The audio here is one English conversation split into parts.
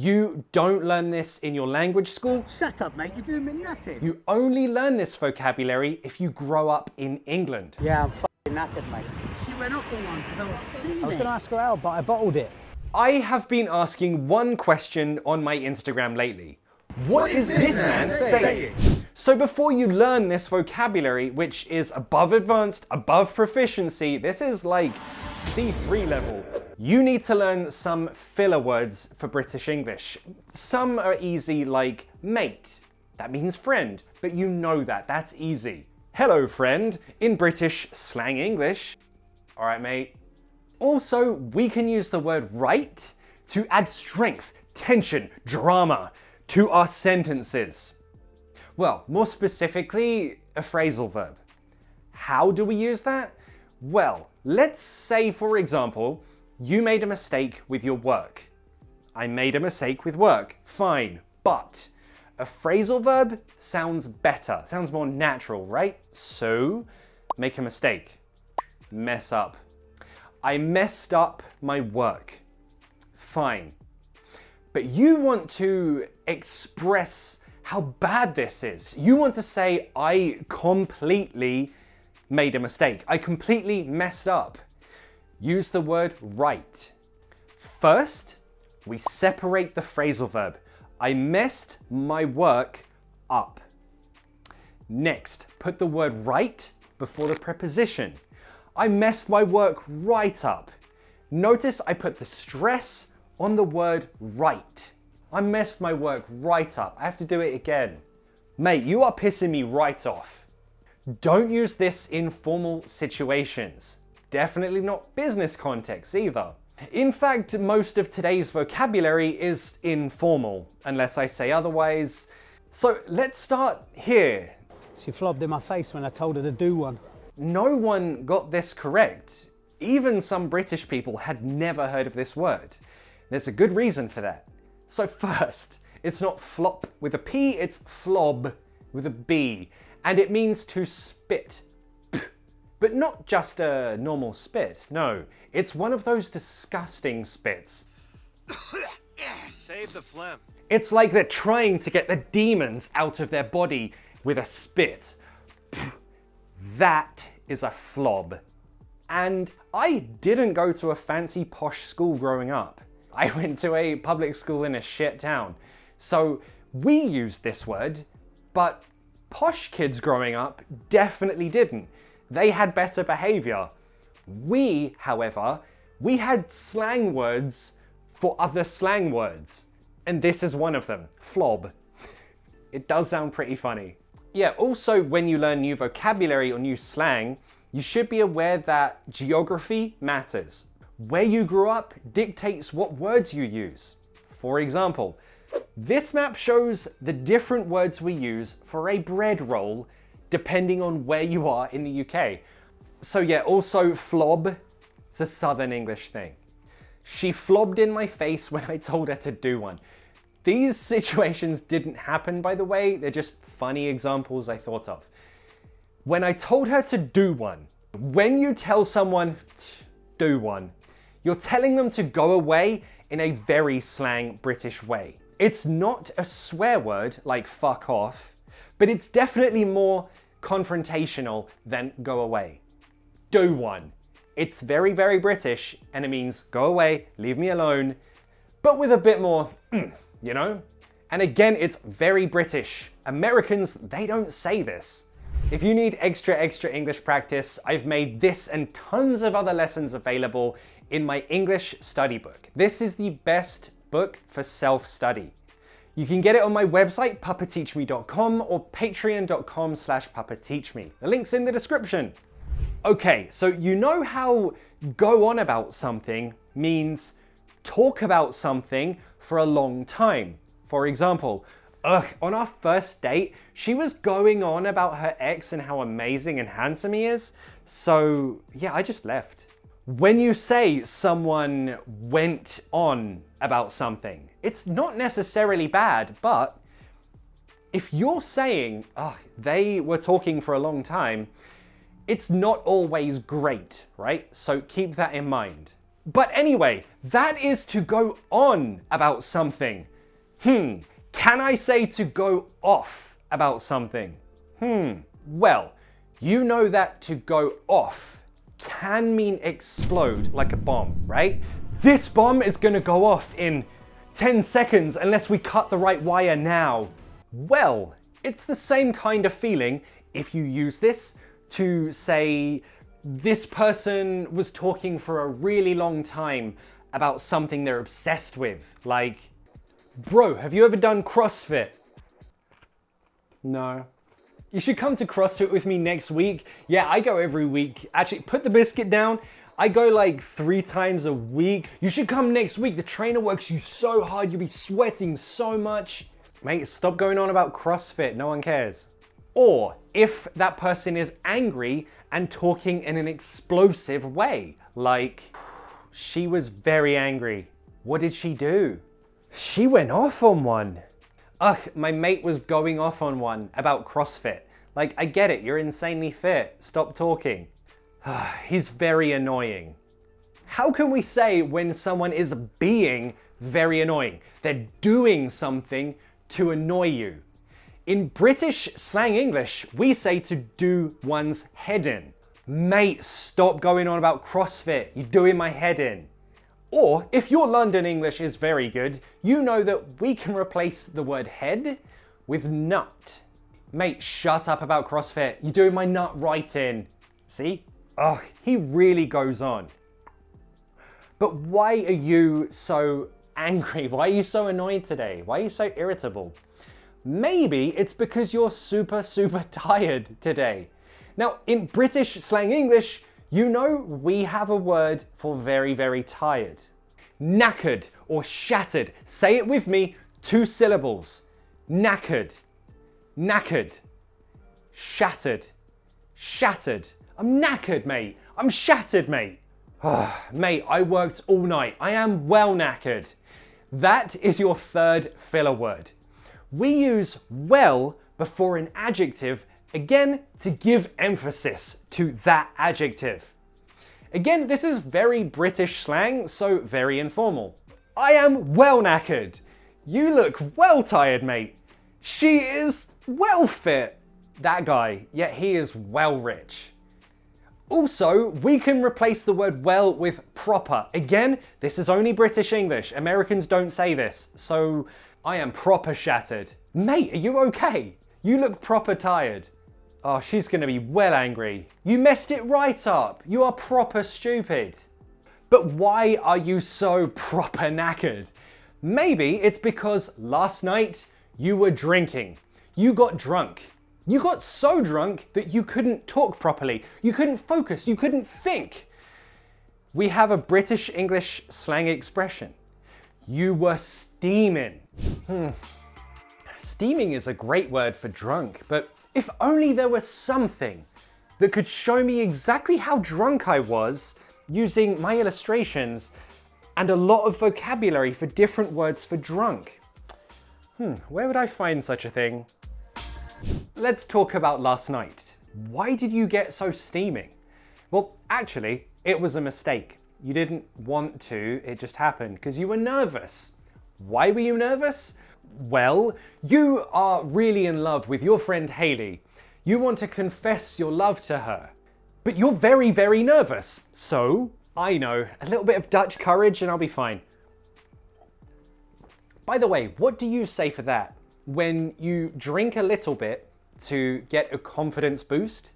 You don't learn this in your language school. Shut up, mate. You're doing me nutted. You only learn this vocabulary if you grow up in England. Yeah, I'm fucking knackered, mate. She went off on one because I was steaming. I was going to ask her out, but I bottled it. I have been asking one question on my Instagram lately. What is this man saying? So before you learn this vocabulary, which is above advanced, above proficiency, this is like C3 level, you need to learn some filler words for British English. Some are easy, like mate. That means friend, but you know that, that's easy. Hello friend, in British slang English. All right, mate. Also, we can use the word right to add strength, tension, drama to our sentences. Well, more specifically, a phrasal verb. How do we use that? Well, let's say, for example, you made a mistake with your work. I made a mistake with work. Fine, but a phrasal verb sounds better, sounds more natural, right? So, make a mistake. Mess up. I messed up my work. Fine. But you want to express how bad this is. You want to say, I completely made a mistake. I completely messed up. Use the word right. First, we separate the phrasal verb. I messed my work up. Next, put the word right before the preposition. I messed my work right up. Notice I put the stress on the word right. I messed my work right up. I have to do it again. Mate, you are pissing me right off. Don't use this in formal situations. Definitely not business contexts either. In fact, most of today's vocabulary is informal, unless I say otherwise. So let's start here. She flobbed in my face when I told her to do one. No one got this correct. Even some British people had never heard of this word. There's a good reason for that. So first, it's not flop with a P, it's flob with a B. And it means to spit. But not just a normal spit, no. It's one of those disgusting spits. Save the phlegm. It's like they're trying to get the demons out of their body with a spit. That is a flob. And I didn't go to a fancy posh school growing up. I went to a public school in a shit town. So we used this word, but posh kids growing up definitely didn't. They had better behavior. We, however, we had slang words for other slang words. And this is one of them, flob. It does sound pretty funny. Yeah, also when you learn new vocabulary or new slang, you should be aware that geography matters. Where you grew up dictates what words you use. For example, this map shows the different words we use for a bread roll depending on where you are in the UK. So yeah, also flob, it's a Southern English thing. She flobbed in my face when I told her to do one. These situations didn't happen, by the way, they're just funny examples I thought of. When I told her to do one, when you tell someone do one, you're telling them to go away in a very slang British way. It's not a swear word like fuck off, but it's definitely more confrontational than go away. Do one. It's very, very British and it means go away, leave me alone, but with a bit more, you know? And again, it's very British. Americans, they don't say this. If you need extra English practice, I've made this and tons of other lessons available in my English study book. This is the best book for self-study. You can get it on my website, papateachme.com or patreon.com/papateachme. The link's in the description. Okay, so you know how go on about something means talk about something for a long time. For example, on our first date, she was going on about her ex and how amazing and handsome he is. So yeah, I just left. When you say someone went on about something, it's not necessarily bad, but if you're saying, they were talking for a long time, it's not always great, right? So keep that in mind. But anyway, that is to go on about something. Can I say to go off about something? Well, you know that to go off can mean explode like a bomb, right? This bomb is gonna go off in 10 seconds unless we cut the right wire now. Well, it's the same kind of feeling if you use this to say this person was talking for a really long time about something they're obsessed with. Like, bro, have you ever done CrossFit? No. You should come to CrossFit with me next week. Yeah, I go every week. Actually, put the biscuit down. I go like 3 times a week. You should come next week. The trainer works you so hard. You'll be sweating so much. Mate, stop going on about CrossFit. No one cares. Or if that person is angry and talking in an explosive way, like, she was very angry. What did she do? She went off on one. Ugh, my mate was going off on one about CrossFit. Like, I get it, you're insanely fit. Stop talking. He's very annoying. How can we say when someone is being very annoying? They're doing something to annoy you. In British slang English, we say to do one's head in. Mate, stop going on about CrossFit. You're doing my head in. Or, if your London English is very good, you know that we can replace the word head with nut. Mate, shut up about CrossFit. You're doing my nut right in. See? Ugh, he really goes on. But why are you so angry? Why are you so annoyed today? Why are you so irritable? Maybe it's because you're super tired today. Now, in British slang English, you know we have a word for very tired. Knackered or shattered. Say it with me, 2 syllables. Knackered. Knackered. Shattered. Shattered. I'm knackered, mate. I'm shattered, mate. Mate, I worked all night. I am well knackered. That is your 3rd filler word. We use well before an adjective, again, to give emphasis to that adjective. Again, this is very British slang, so very informal. I am well knackered. You look well tired, mate. She is well fit. That guy, yet he is well rich. Also, we can replace the word well with proper. Again, this is only British English. Americans don't say this, so I am proper shattered. Mate, are you okay? You look proper tired. Oh, she's gonna be well angry. You messed it right up. You are proper stupid. But why are you so proper knackered? Maybe it's because last night you were drinking. You got drunk. You got so drunk that you couldn't talk properly. You couldn't focus. You couldn't think. We have a British English slang expression. You were steaming. Steaming is a great word for drunk, but if only there was something that could show me exactly how drunk I was using my illustrations and a lot of vocabulary for different words for drunk. Where would I find such a thing? Let's talk about last night. Why did you get so steaming? Well, actually, it was a mistake. You didn't want to, it just happened because you were nervous. Why were you nervous? Well, you are really in love with your friend Hayley. You want to confess your love to her, but you're very nervous. So, I know, a little bit of Dutch courage and I'll be fine. By the way, what do you say for that? When you drink a little bit to get a confidence boost?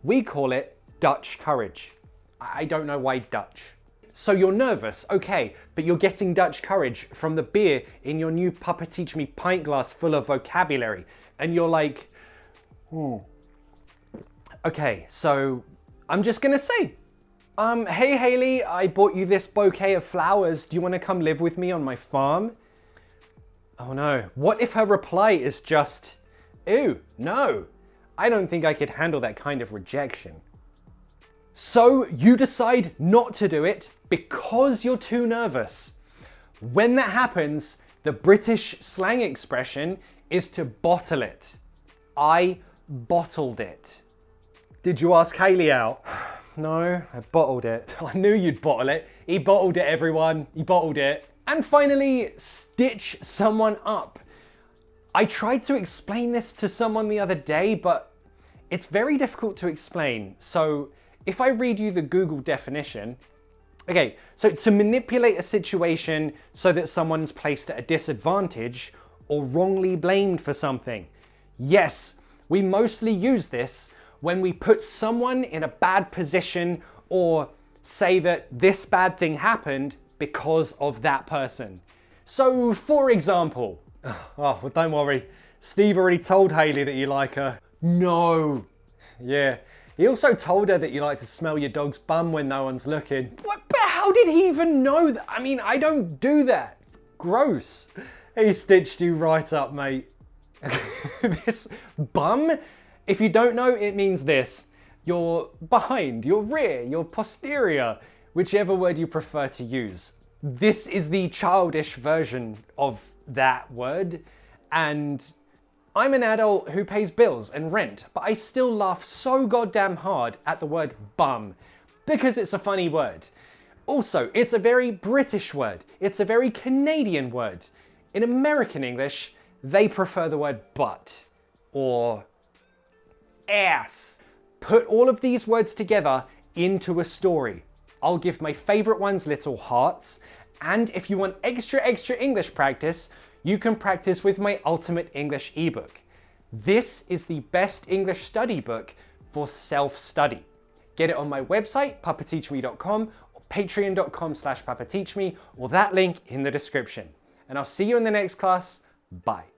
We call it Dutch courage. I don't know why Dutch. So you're nervous, okay, but you're getting Dutch courage from the beer in your new Papa Teach Me pint glass full of vocabulary. And you're like, Okay, so I'm just gonna say, hey Hayley, I bought you this bouquet of flowers. Do you wanna come live with me on my farm? Oh no, what if her reply is just, ew, no. I don't think I could handle that kind of rejection. So you decide not to do it because you're too nervous. When that happens, the British slang expression is to bottle it. I bottled it. Did you ask Hayley out? No, I bottled it. I knew you'd bottle it. He bottled it, everyone. He bottled it. And finally, stitch someone up. I tried to explain this to someone the other day, but it's very difficult to explain. So if I read you the Google definition, okay, so to manipulate a situation so that someone's placed at a disadvantage or wrongly blamed for something. Yes, we mostly use this when we put someone in a bad position or say that this bad thing happened because of that person. So, for example, oh, well, don't worry, Steve already told Hayley that you like her. No. Yeah, he also told her that you like to smell your dog's bum when no one's looking. What? But how did he even know that? I mean, I don't do that. Gross. He stitched you right up, mate. This bum, if you don't know, it means this. Your behind, your rear, your posterior, whichever word you prefer to use. This is the childish version of that word, and I'm an adult who pays bills and rent, but I still laugh so goddamn hard at the word bum because it's a funny word. Also, it's a very British word. It's a very Canadian word. In American English, they prefer the word butt or ass. Put all of these words together into a story. I'll give my favorite ones little hearts, and if you want extra English practice, you can practice with my Ultimate English ebook. This is the best English study book for self-study. Get it on my website, papateachme.com, or patreon.com/papateachme, or that link in the description. And I'll see you in the next class. Bye.